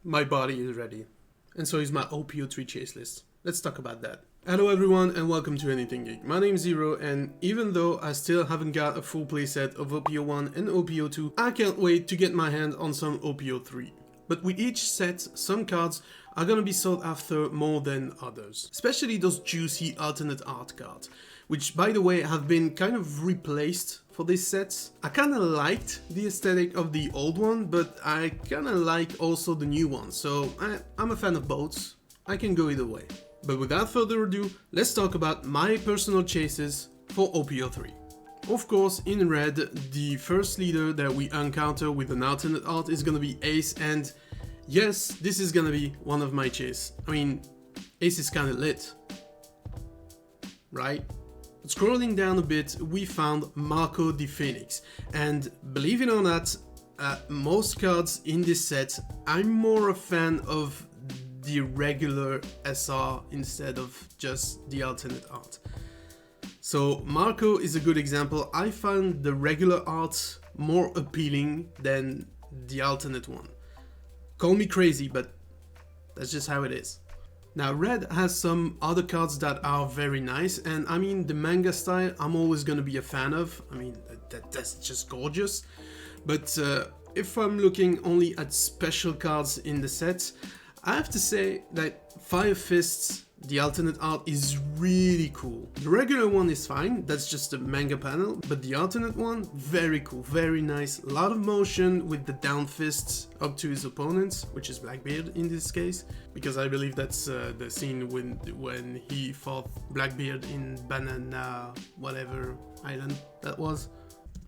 My body is ready. And so is my OP03 chase list. Let's talk about that. Hello everyone and welcome to Anything Geek. My name is Zero, and even though I still haven't got a full playset of OP01 and OP02, I can't wait to get my hand on some OP03. But with each set, some cards are gonna be sought after more than others. Especially those juicy alternate art cards, which by the way have been kind of replaced for this set. I kinda liked the aesthetic of the old one, but I kinda like also the new one, so I'm a fan of both. I can go either way. But without further ado, let's talk about my personal chases for OP03. Of course, in red, the first leader that we encounter with an alternate art is gonna be Ace, and yes, this is gonna be one of my chases. I mean, Ace is kinda lit, right? Scrolling down a bit, we found Marco the Phoenix, and believe it or not, most cards in this set, I'm more a fan of the regular SR instead of just the alternate art. So Marco is a good example. I found the regular art more appealing than the alternate one. Call me crazy, but that's just how it is. Now red has some other cards that are very nice, and I mean the manga style I'm always gonna be a fan of. I mean that's just gorgeous. But if I'm looking only at special cards in the set, I have to say that Fire Fists, the alternate art, is really cool. The regular one is fine, that's just a manga panel, but the alternate one, very cool, very nice. A lot of motion with the down fists up to his opponents, which is Blackbeard in this case, because I believe that's the scene when he fought Blackbeard in Banana whatever island that was.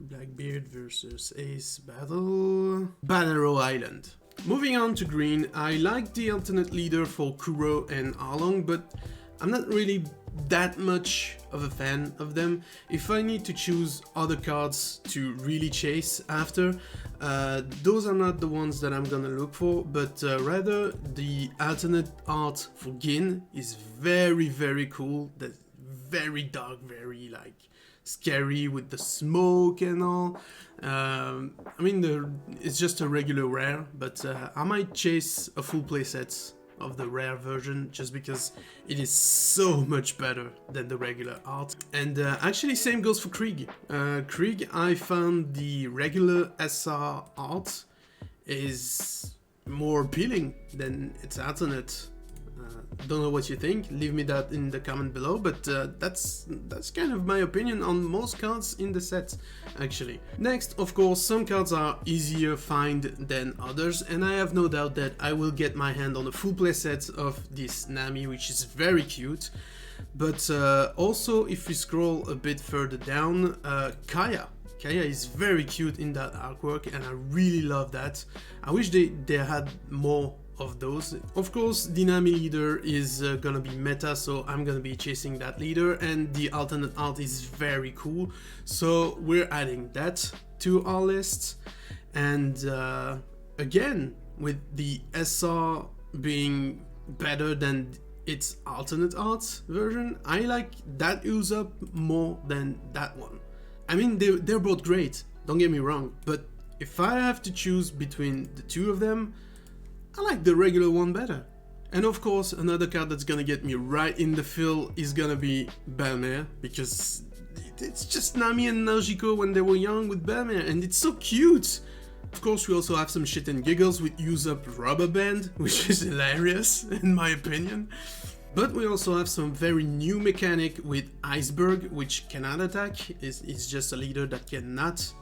Blackbeard versus Ace battle... Banaro Island. Moving on to green, I like the alternate leader for Kuro and Arlong, but I'm not really that much of a fan of them. If I need to choose other cards to really chase after, those are not the ones that I'm gonna look for, but rather the alternate art for Gin is very cool. That's very dark, very like scary with the smoke and all. I mean, it's just a regular rare, but I might chase a full playset of the rare version just because it is so much better than the regular art. And actually same goes for Krieg. Krieg, I found the regular SR art is more appealing than its alternate. Don't know what you think, leave me that in the comment below, but that's kind of my opinion on most cards in the set, actually. Next, of course, some cards are easier find than others, and I have no doubt that I will get my hand on a full playset of this Nami, which is very cute. But also, if we scroll a bit further down, Kaya. Kaya is very cute in that artwork, and I really love that. I wish they had more of those. Of course, the Nami leader is gonna be meta, so I'm gonna be chasing that leader, and the alternate art is very cool, so we're adding that to our list. And again, with the SR being better than its alternate art version, I like that Usopp more than that one. I mean, they're both great, don't get me wrong, but if I have to choose between the two of them, I like the regular one better. And of course, another card that's gonna get me right in the fill is gonna be Belmer, because it's just Nami and Najiko when they were young with Belmer, and it's so cute. Of course, we also have some shit and giggles with Usopp Rubber Band, which is hilarious in my opinion. But we also have some very new mechanic with Iceberg, which cannot attack. It's just a leader that cannot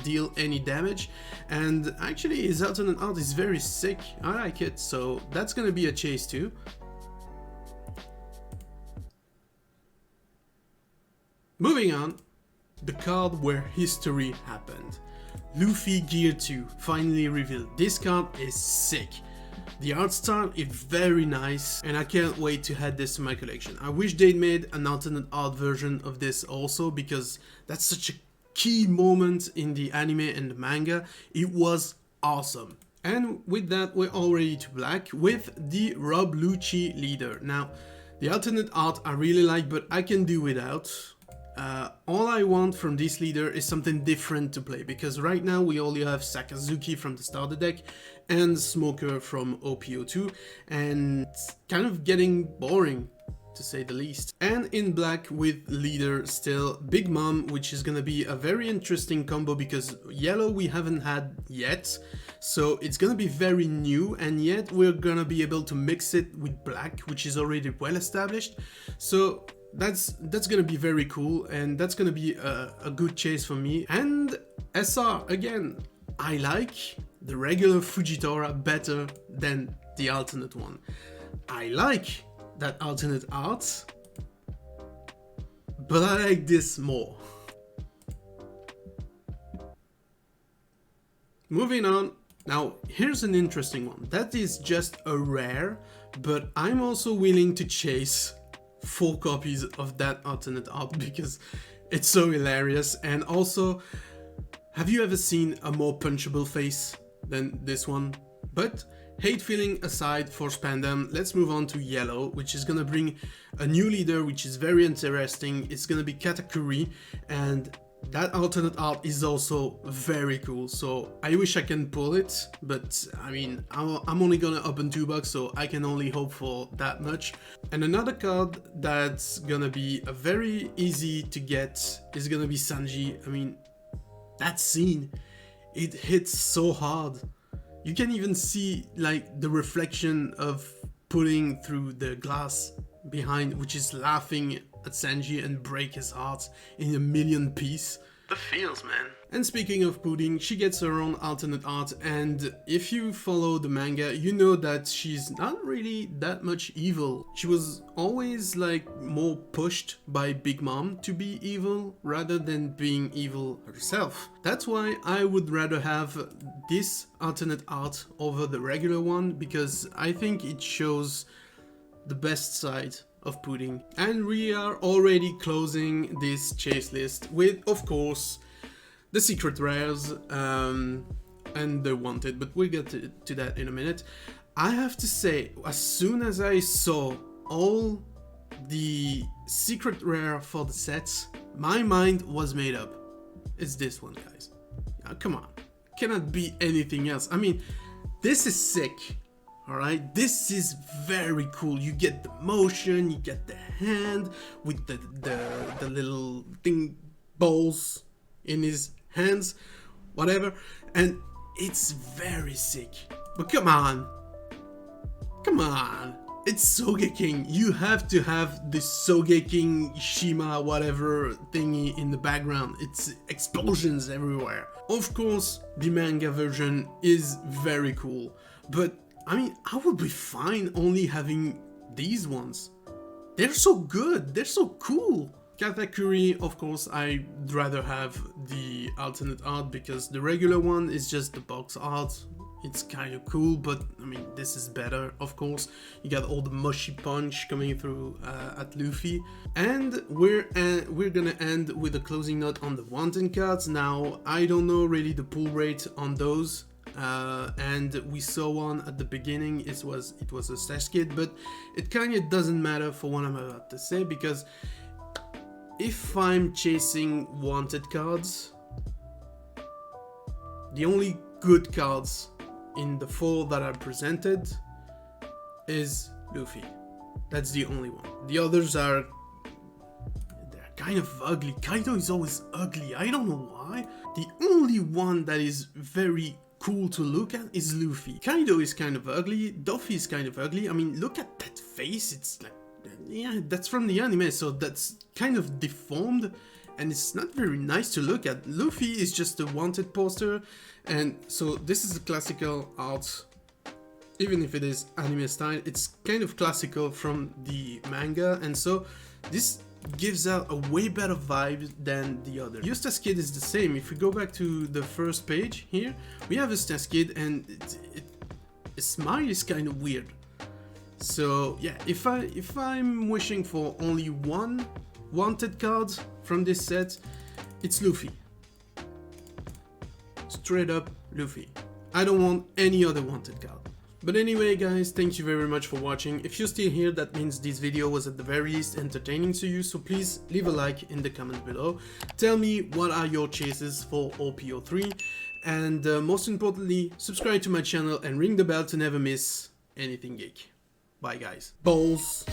deal any damage, and actually his alternate art is very sick. I like it, so that's gonna be a chase too. Moving on, the card where history happened. Luffy Gear 2 finally revealed. This card is sick. The art style is very nice, and I can't wait to add this to my collection. I wish they'd made an alternate art version of this also, because that's such a key moment in the anime and the manga. It was awesome. And with that, we're already to black with the Rob Lucci leader. Now, the alternate art I really like, but I can do without. all I want from this leader is something different to play, because right now we only have Sakazuki from the starter deck and Smoker from OP02, and it's kind of getting boring, to say the least. And in black with leader still Big Mom, which is gonna be a very interesting combo because yellow we haven't had yet, so it's gonna be very new, and yet we're gonna be able to mix it with black, which is already well established. So that's gonna be very cool, and that's gonna be a good chase for me. And SR again, I like the regular Fujitora better than the alternate one. I like that alternate art, but I like this more. Moving on, now here's an interesting one. That is just a rare, but I'm also willing to chase 4 copies of that alternate art because it's so hilarious. And also, have you ever seen a more punchable face than this one? But hate feeling aside for Spandam, let's move on to yellow, which is gonna bring a new leader, which is very interesting. It's gonna be Katakuri, and that alternate art is also very cool. So I wish I can pull it, but I mean, I'm only gonna open 2 bucks, so I can only hope for that much. And another card that's gonna be a very easy to get is gonna be Sanji. I mean, that scene, it hits so hard. You can even see like the reflection of putting through the glass behind, which is laughing at Sanji and break his heart in a million pieces. The feels, man. And speaking of pudding, she gets her own alternate art, and if you follow the manga, you know that she's not really that much evil. She was always like more pushed by Big Mom to be evil rather than being evil herself. That's why I would rather have this alternate art over the regular one, because I think it shows the best side of pudding. And we are already closing this chase list with, of course, the secret rares and the wanted, but we'll get to that in a minute. I have to say, as soon as I saw all the secret rare for the sets, my mind was made up. It's this one, guys. Come on, cannot be anything else. I mean, this is sick. Alright, this is very cool. You get the motion, you get the hand with the little thing balls in his hands, whatever, and it's very sick. But come on, it's Sogeking. You have to have the Sogeking Shima whatever thingy in the background. It's explosions everywhere. Of course, the manga version is very cool, but I mean, I would be fine only having these ones. They're so good, they're so cool. Katakuri, of course, I'd rather have the alternate art because the regular one is just the box art. It's kind of cool, but I mean, this is better, of course. You got all the mushy punch coming through at Luffy. And we're gonna end with a closing note on the wanted cards. Now, I don't know really the pull rate on those. And we saw one at the beginning. It was a stash kit, but it kind of doesn't matter for what I'm about to say, because if I'm chasing wanted cards, the only good cards in the 4 that I presented is Luffy. That's the only one. The others they're kind of ugly. Kaido is always ugly. I don't know why. The only one that is very cool to look at is Luffy. Kaido is kind of ugly, Duffy is kind of ugly. I mean, look at that face, it's like, yeah, that's from the anime, so that's kind of deformed and it's not very nice to look at. Luffy is just a wanted poster, and so this is a classical art. Even if it is anime style, it's kind of classical from the manga, and so this gives out a way better vibe than the other. Eustace Kid is the same. If we go back to the first page here, we have Eustace Kid, and his smile is kind of weird. So yeah, if I'm wishing for only one wanted card from this set, it's Luffy. Straight up Luffy. I don't want any other wanted card. But anyway guys, thank you very much for watching. If you're still here, that means this video was at the very least entertaining to you, so please leave a like in the comment below. Tell me what are your chases for OP03, and most importantly, subscribe to my channel and ring the bell to never miss anything geek. Bye guys. Balls.